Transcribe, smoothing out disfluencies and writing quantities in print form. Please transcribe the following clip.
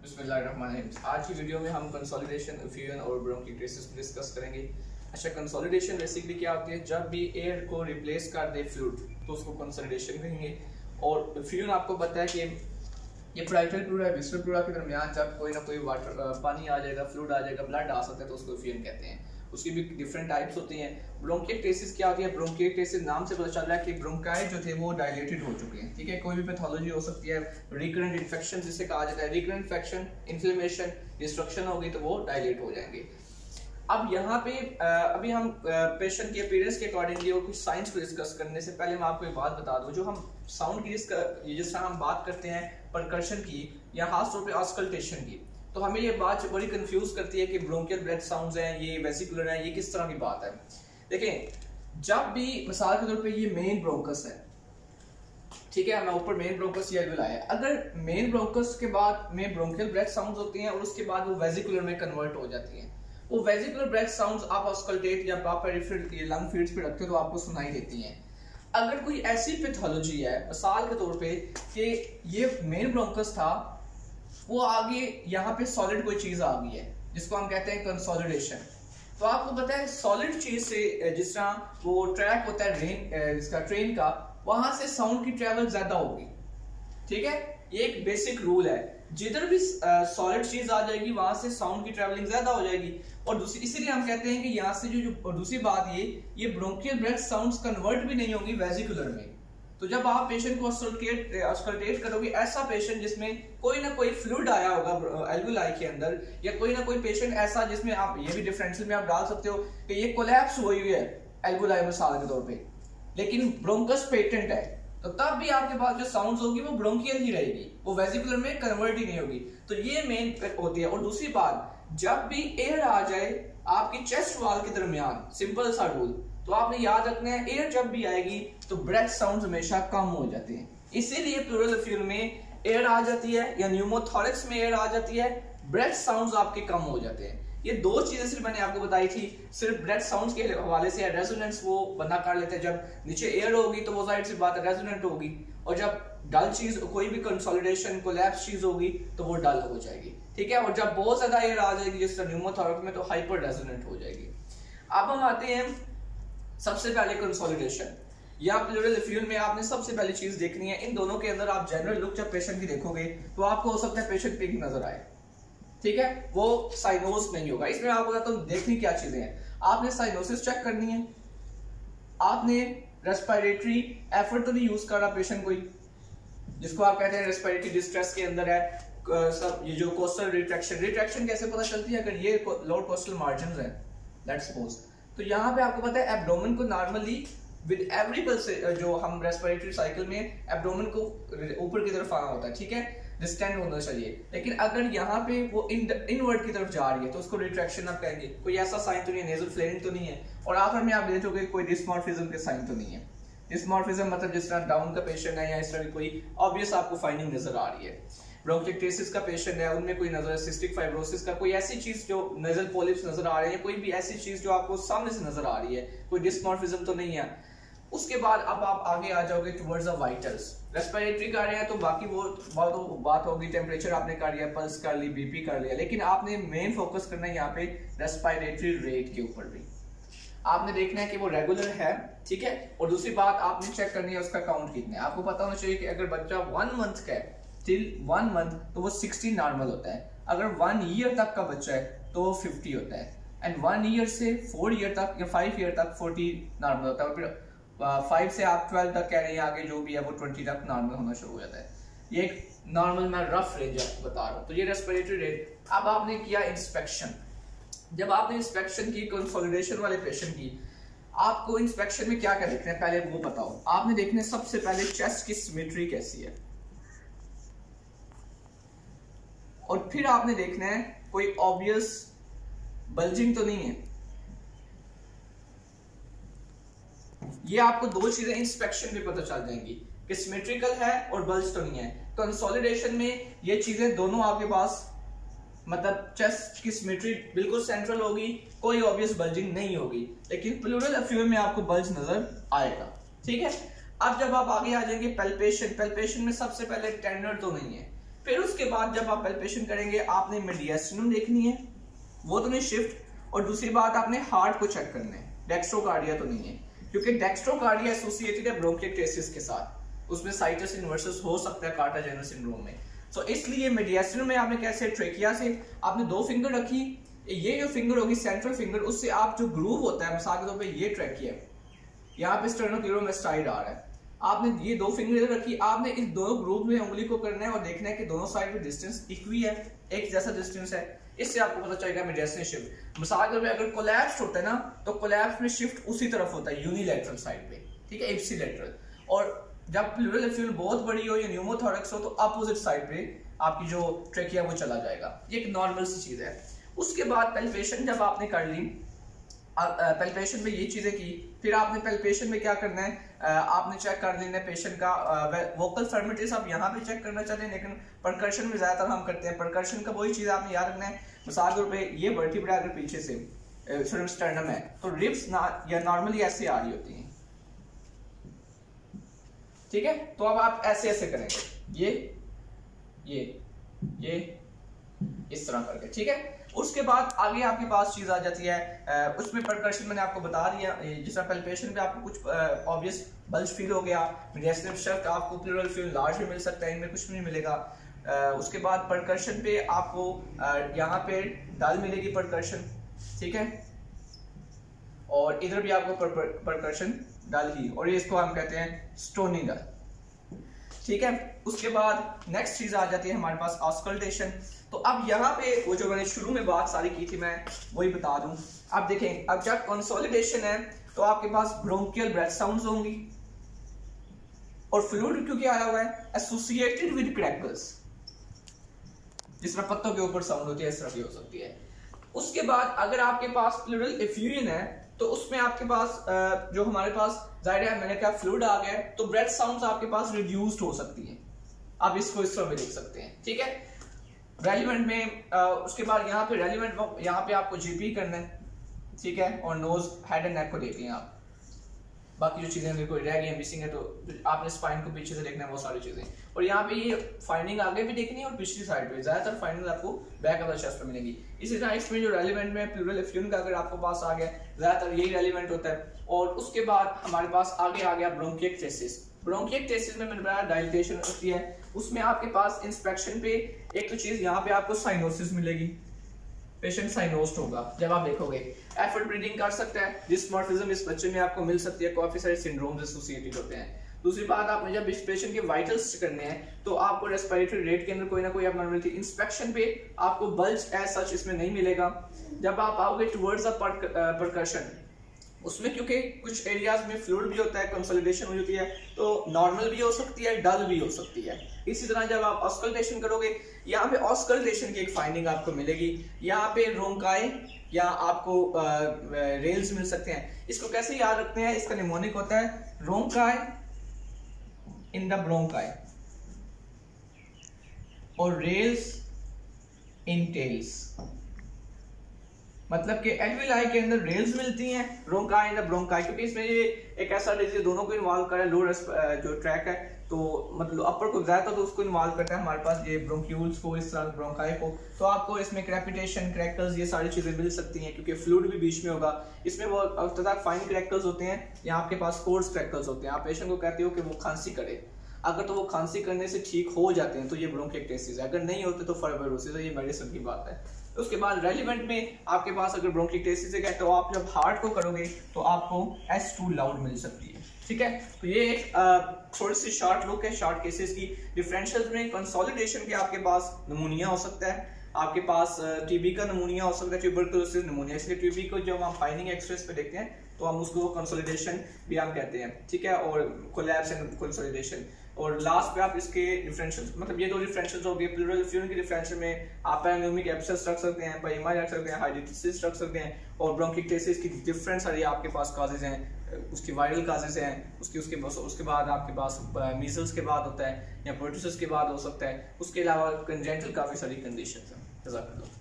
बिस्मिल्लाहिर्रहमानिर्रहीम। आज की वीडियो में हम कंसोलिडेशन, फ्यूजन और ब्रोंकियोक्टेसिस को डिस्कस करेंगे। अच्छा, कंसोलिडेशन बेसिकली क्या होती है? जब भी एयर को रिप्लेस कर दे फ्लूइड तो उसको कंसोलिडेशन कहेंगे। और फ्यूजन आपको पता है कि ये पैराइटल प्लूरा है, विस्रल प्लूरा के दरमियान जब कोई ना कोई वाटर पानी आ जाएगा, फ्लूइड आ जाएगा, ब्लड आ सकता है तो उसको फ्यूजन कहते हैं। उसकी भी डिफरेंट टाइप्स होती हैं। ब्रोंकियोक्टेसिस क्या होती है? ब्रोंकियोक्टेसिस नाम से पता चल रहा है कि ब्रोंकाई जो थे वो डायलेटेड हो चुके हैं। ठीक है, कोई भी पैथोलॉजी हो सकती है, रिकरेंट इन्फेक्शन जिसे कहा जाता है, रिकरेंट इन्फेक्शन, इन्फ्लेमेशन, डिस्ट्रक्शन होगी तो वो डायलेट हो जाएंगे। अब यहाँ पे अभी हम पेशेंट के अपीयरेंस के अकॉर्डिंगली और कुछ साइंस को डिस्कस करने से पहले मैं आपको एक बात बता दूं। जो हम साउंड की जिस तरह हम बात करते हैं परकशन की या खास तौर पे ऑस्कल्टेशन की, तो हमें ये बात बड़ी कंफ्यूज करती है कि ब्रोंकियल ब्रेथ साउंड्स हैं, ये वेसिकुलर हैं, ये किस तरह की बात है। देखें, जब भी मिसाल के तौर पे ये मेन ब्रोंकस है, ठीक है, मैं ऊपर मेन ब्रोंकस ये लाया है। अगर मेन ब्रोंकस के बाद में ब्रोंकियल ब्रेथ साउंड्स होती हैं और उसके बाद वो वेसिकुलर में कन्वर्ट हो जाती हैं, वो वेसिकुलर ब्रेथ साउंड्स आप ऑस्कल्टेट या आप पेरिफेरल लंग फीड्स पे रखते हो तो आपको सुनाई देती हैं। अगर कोई ऐसी पैथोलॉजी है मिसाल के तौर पे कि ये मेन ब्रोंकस था, वो आगे यहाँ पे सॉलिड कोई चीज आ गई है जिसको हम कहते हैं कंसोलिडेशन। तो आपको पता है सॉलिड चीज से जिस तरह वो ट्रैक होता है इसका ट्रेन का, वहां से साउंड की ट्रेवल ज्यादा होगी। ठीक है, ये एक बेसिक रूल है, जिधर भी सॉलिड चीज आ जाएगी वहां से साउंड की ट्रैवलिंग ज्यादा हो जाएगी। और दूसरी इसलिए हम कहते हैं कि यहाँ से जो दूसरी बात ये ब्रोंकियल ब्रेथ साउंड्स कन्वर्ट भी नहीं होंगी वेसिकुलर में। तो जब आप पेशेंट को ऑस्कल्टेट करोगे, ऐसा पेशेंट जिसमें कोई ना कोई फ्लूइड आया होगा एल्वुलाई के अंदर, या कोई ना कोई पेशेंट ऐसा जिसमें आप ये भी डिफरेंशियल में आप डाल सकते हो कि ये कोलैप्स हुई हुई है एल्वुलाई मिसाल के तौर पे, लेकिन ब्रोंकस पेटेंट है, तो तब भी आपके पास जो साउंड्स होगी वो ब्रोंकियल ही रहेगी, वो वेसिकुलर में कन्वर्ट ही नहीं होगी। तो ये मेन होती है। और दूसरी बात, जब भी एयर आ जाए आपकी चेस्ट वॉल के दरमियान, सिंपल सा रूल, तो आपने याद रखना है एयर जब भी आएगी तो ब्रेथ साउंड्स हमेशा कम हो जाते हैं। इसीलिए प्लूरल फ्यूजन में एयर आ जाती है या न्यूमोथोरैक्स में एयर आ जाती है, ब्रेथ साउंड्स आपके कम हो जाते हैं। ये दो चीजें सिर्फ मैंने आपको बताई थी, सिर्फ ब्रेथ साउंड्स के हवाले से। रेजोनेंस वो बंदा कर लेते हैं, जब नीचे एयर होगी तो वो जाहिर सी बात है रेजोनेंट होगी, और जब डल चीज कोई भी कंसोलिडेशन कोलैप्स चीज होगी तो वो डल हो जाएगी। ठीक है, और जब बहुत ज्यादा एयर आ जाएगी जिस तरह न्यूमोथोरैक्स में, तो हाइपर रेजोनेंट हो जाएगी। अब हम आते हैं सबसे पहले कंसोलिडेशन या प्लूरल फ्यूजन में आपने सबसे पहली चीज देखनी है। इन दोनों के अंदर आप जनरल लुक जब पेशेंट की देखोगे तो आपको हो सकता है पेशेंट पिंक नजर आए, ठीक है, वो साइनोस नहीं होगा। इसमें आपको बताता हूं देखनी क्या चीजें हैं। आपने साइनोसिस चेक करनी है, आपने रेस्पिरेटरी एफर्ट तो नहीं यूज कर रहा पेशेंट कोई, जिसको आप कहते हैं रेस्पिरेटरी डिस्ट्रेस के अंदर है सब। ये जो कोस्टल रिट्रैक्शन कैसे पता चलती है? अगर ये लोअर कोस्टल मार्जिन है लेट्स सपोज, तो यहाँ पे आपको पता है एब्डोमेन को नॉर्मली विद एवरी पल्स जो हम रेस्पिरेटरी साइकिल में एब्डोमेन को ऊपर की तरफ आना होता है, ठीक है, डिस्टेंड होना चाहिए। लेकिन अगर यहाँ पे वो इनवर्ड की तरफ जा रही है तो उसको रिट्रैक्शन आप कहेंगे। कोई ऐसा साइन तो नहीं है, नेजल फ्लेयरिंग तो नहीं है, और आखिर में आप देखोगे कोई डिस्मॉर्फिज्म के साइन तो नहीं है। डिस्मॉर्फिज्म मतलब जिस तरह डाउन का पेशेंट है या इस तरह की कोई ऑब्वियस आपको फाइंडिंग नजर आ रही है। ब्रोंकियोक्टेसिस का पेशेंट है, उनमें कोई नजर है, सिस्टिक फाइब्रोसिस का कोई ऐसी चीज जो नेजल पॉलिप्स नजर आ रही है, कोई भी ऐसी चीज जो आपको सामने से नजर आ रही है, कोई डिस्मॉर्फिज्म तो नहीं है। उसके बाद अब आप आगे आ जाओगे टुवर्ड्स द वाइटल्स। रेस्पिरेटरी कर रहे हैं तो बाकी वो बात होगी, टेम्परेचर आपने कर लिया, पल्स कर ली, बीपी कर लिया, लेकिन आपने मेन फोकस करना है यहाँ पे रेस्पिरेटरी रेट के ऊपर भी। आपने देखना है कि वो रेगुलर है, ठीक है, और दूसरी बात आपने चेक करनी है उसका काउंट कितने। आपको पता होना चाहिए कि अगर बच्चा 1 मंथ का है, टिल 1 मंथ तो वो 60 नॉर्मल होता है। अगर 1 ईयर तक का बच्चा है तो वो 50 होता है, एंड 1 ईयर से 4 ईयर तक या 5 ईयर तक 40 नॉर्मल होता है, और फिर 5 से आप 12 तक कह रहे हैं आगे जो भी है वो 20 तक नॉर्मल होना शुरू हो जाता है। ये एक नॉर्मल मैं रफ रेंज आपको बता रहा हूँ। तो ये रेस्पिरेटरी रेट। अब आपने किया इंस्पेक्शन। जब आपने इंस्पेक्शन की कंसोलिडेशन वाले पेशेंट की, आपको इंस्पेक्शन में क्या क्या देखना है पहले वो बताओ। आपने देखना है सबसे पहले चेस्ट की सिमेट्री कैसी है, और फिर आपने देखना है कोई ऑब्वियस बल्जिंग तो नहीं है। ये आपको दो चीजें इंस्पेक्शन में पता चल जाएंगी कि सिमेट्रिकल है और बल्ज तो नहीं है। कंसोलिडेशन में ये चीजें दोनों आपके पास, मतलब चेस्ट की सिमेट्री बिल्कुल सेंट्रल होगी, कोई ऑब्वियस बल्जिंग नहीं होगी, लेकिन प्लूरल फ्यूजन में आपको बल्ज नजर आएगा, ठीक है। अब जब आप आगे आ जाएंगे पैल्पेशन में सबसे पहले टेंडर तो नहीं है, फिर उसके बाद जब आप पैल्पेशन करेंगे आपने मीडियस्टिनम देखनी है, वो तो नहीं शिफ्ट, और दूसरी बात आपने हार्ट को चेक करना है, डेक्स्ट्रोकार्डिया तो नहीं है, क्योंकि डेक्स्ट्रोकार्डिया एसोसिएटेड है ब्रोंकिएक्टेसिस के साथ, उसमें साइटस इन्वर्सस हो सकता है कार्टाजेनस सिंड्रोम में। सो इसलिए मीडियस्टिनम में आपने कैसे ट्रेकिया से आपने 2 फिंगर रखी, ये जो फिंगर होगी सेंट्रल फिंगर, उससे आप जो ग्रूव होता है मिसाल के तौर पे ये ट्रेकिया, यहाँ पे स्टर्नोक्लेरोमेस्टाइड आ रहा है, आपने ये 2 फिंगर रखी, आपने इस दोनों ग्रुप में उंगली को करना है और देखना है कि दोनों साइड में डिस्टेंस इक्वी है, एक जैसा डिस्टेंस है, इससे आपको पता चलेगा मीडियस्टिनम शिफ्ट। मिसाल के तौर पे अगर कोलैप्स होता है ना तो कोलैप्स में शिफ्ट उसी तरफ होता है, यूनिलैटरल साइड पे, ठीक है, इप्सिलैटरल। और जब प्लूरल एफ्यूजन बहुत बड़ी हो या न्यूमोथोरैक्स हो तो अपोजिट साइड पे आपकी जो ट्रेकिया वो चला जाएगा, ये एक नॉर्मल सी चीज है। उसके बाद पैल्पेशन जब आपने कर ली, पैल्पेशन में ये चीजें की, फिर आपने पैल्पेशन में क्या करना है, आपने चेक कर लेना है पेशेंट का वोकल फर्मिटीज, आप यहाँ पे चेक करना चाहते हैं, लेकिन परकर्शन में ज्यादातर हम करते हैं। परकर्शन का वही चीज आपने याद रखना है, मिसाल के तौर पे ये वर्टिब्रा अगर पीछे से स्टर्नम है तो रिब्स या नॉर्मली ऐसे आ रही होती हैं, ठीक है, तो अब आप ऐसे ऐसे करेंगे, ये इस तरह करके, ठीक है। उसके बाद आगे आपके पास चीज आ जाती है, उसमें परकर्शन मैंने आपको बता दिया, जिस तरह पैल्पेशन पे आपको कुछ ऑब्वियस बल्ज फील हो गया, मीडियस्टिनम शिफ्ट आपको प्लूरल फ्यूजन लार्ज में मिल सकता है, इनमें कुछ नहीं मिलेगा। उसके बाद परकर्शन पे आपको यहाँ पे डल मिलेगी परकर्शन, ठीक है, और इधर भी आपको परकर्शन डल ही, और ये इसको हम कहते हैं स्टोनी डल, ठीक है। उसके बाद नेक्स्ट चीज आ जाती है हमारे पास ऑस्कल्टेशन। तो अब यहाँ पे वो जो मैंने शुरू में बात सारी की थी मैं वही बता दूं। अब देखें, अब जब कंसोलिडेशन है तो आपके पास ब्रोंकियल ब्रेथ साउंड्स होंगी, और फ्लूइड क्योंकि आया हुआ है एसोसिएटेड विद क्रैकल्स, जिस तरह पत्तों के ऊपर साउंड होती है इस तरह की हो सकती है। उसके बाद अगर आपके पास प्लूरल एफ्यूजन है तो उसमें आपके पास जो हमारे पास जाहिर है मैंने कहा फ्लूइड आ गया तो ब्रेथ साउंड्स आपके पास रिड्यूस्ड हो सकती है, आप इसको इस तरह में लिख सकते हैं, ठीक है। रेलिवेंट में उसके बाद यहाँ पे रेलिवेंट यहाँ पे आपको जीपी करना है, ठीक है, और नोज हेड एंड नेक को देखते हैं आप, बाकी जो चीजें अगर कोई रह गई है मिसिंग है तो आपने स्पाइन को पीछे से देखना है, वो सारी चीजें। और यहाँ पे ये फाइंडिंग आगे भी देखनी है और पिछली साइड पे, ज्यादातर फाइंडिंग आपको बैक ऑफ द चेस्ट पे मिलेंगी। इसी तरह इसमें जो रेलिवेंट में प्लूरल एफ्यूजन का अगर आपको पास आ गया ज्यादातर यही रेलिवेंट होता है। और उसके बाद हमारे पास आगे आ गया ब्रोंकिएक्टेसिस। ब्रोंकिएक्टेसिस में मैंने बताया डायलिटेशन होती है, उसमें आपके पास इंस्पेक्शन पे एक तो चीज यहाँ पे आपको साइनोसिस मिलेगी, पेशेंट साइनोस्ड होगा जब आप देखोगे, एफर्ट ब्रीदिंग कर सकता है, डिस्मॉर्फिज्म इस बच्चे में आपको मिल सकती है, काफी सारे सिंड्रोम्स एसोसिएटेड होते हैं। दूसरी बात, आपने जब इस पेशेंट के वाइटल्स करने हैं तो आपको रेस्पिरेटरी रेट के अंदर कोई ना कोई एब्नॉर्मलिटी, इंस्पेक्शन पे आपको बल्ज एज सच इसमें नहीं मिलेगा। जब आप आओगे टुवर्ड्स द परकशन, उसमें क्योंकि कुछ एरियाज में फ्लूइड भी होता है, कंसोलिडेशन हो जाती है, तो नॉर्मल भी हो सकती है, डल भी हो सकती है। इसी तरह जब आप ऑस्कल्टेशन करोगे, यहाँ पे ऑस्कल्टेशन की एक फाइंडिंग आपको मिलेगी, यहाँ पे रोंकाई या आपको रेल्स मिल सकते हैं। इसको कैसे याद रखते हैं, इसका निमोनिक होता है रोंकाई इन द ब्रोंकाई और रेल्स इन टेल्स, मतलब कि एल्विलाई के अंदर रेल्स मिलती हैं, ब्रोंकाई इन द ब्रोंकाई, क्योंकि इसमें ये एक ऐसा डिजीज दोनों को इन्वॉल्व कर रहा है, लोअर जो ट्रैक है तो मतलब अपर को ज्यादा तो उसको इन्वॉल्व करता है हमारे पास, ये ब्रोंक्यूल्स को, इस तरह ब्रोंकाई को, तो आपको इसमें क्रेपिटेशन, क्रैकल्स, ये सारी चीजें मिल सकती हैं, क्योंकि फ्लूइड भी बीच में होगा। इसमें वो तथा फाइन क्रैकल्स होते हैं, यहाँ आपके पास कोर्स क्रैकल्स होते हैं। आप पेशेंट को कहते हो कि वो खांसी करे, अगर तो वो खांसी करने से ठीक हो जाते हैं तो ये ब्रोंकिएक्टेसिस है, अगर नहीं होते तो फर्बरोसिस है, ये मेडिसिन की बात है। उसके बाद रेलिवेंट में आपके पास अगर ब्रोंकिएक्टेसिस है तो आप जब हार्ट को करोगे तो आपको S2 लाउड मिल सकती है, ठीक है। तो ये एक थोड़ी सी शॉर्ट लुक है शॉर्ट केसेस की। डिफरेंशियल में कंसोलिडेशन के आपके पास नमूनिया हो सकता है, आपके पास टीबी का नमूनिया हो सकता है, ट्यूबरकुलोसिस नमूनिया, इसलिए टीबी को जब हम फाइंडिंग एक्सरेस पे देखते हैं तो हम उसको कंसोलिडेशन भी हम कहते हैं, ठीक है, और कोलैप्स एंड कंसोलिडेशन। और लास्ट पे आप इसके डिफरेंशियल, मतलब ये दो डिफरेंशियल्स हो गए। प्लूरल एफ्यूजन के डिफरेंशियल में आप पैरान्यूमिक एब्सेस रख सकते हैं, पाइमा रख सकते हैं, हाइड्रोसिस रख सकते हैं, और ब्रोंकिएक्टेसिस की डिफरेंट सारी आपके पास काजेज हैं, उसकी वायरल काजेज हैं, उसके बाद आपके पास मीजल्स के बाद होता है या पर्टुसिस के बाद हो सकता है, उसके अलावा कंजेंटल काफी सारी कंडीशंस हैं।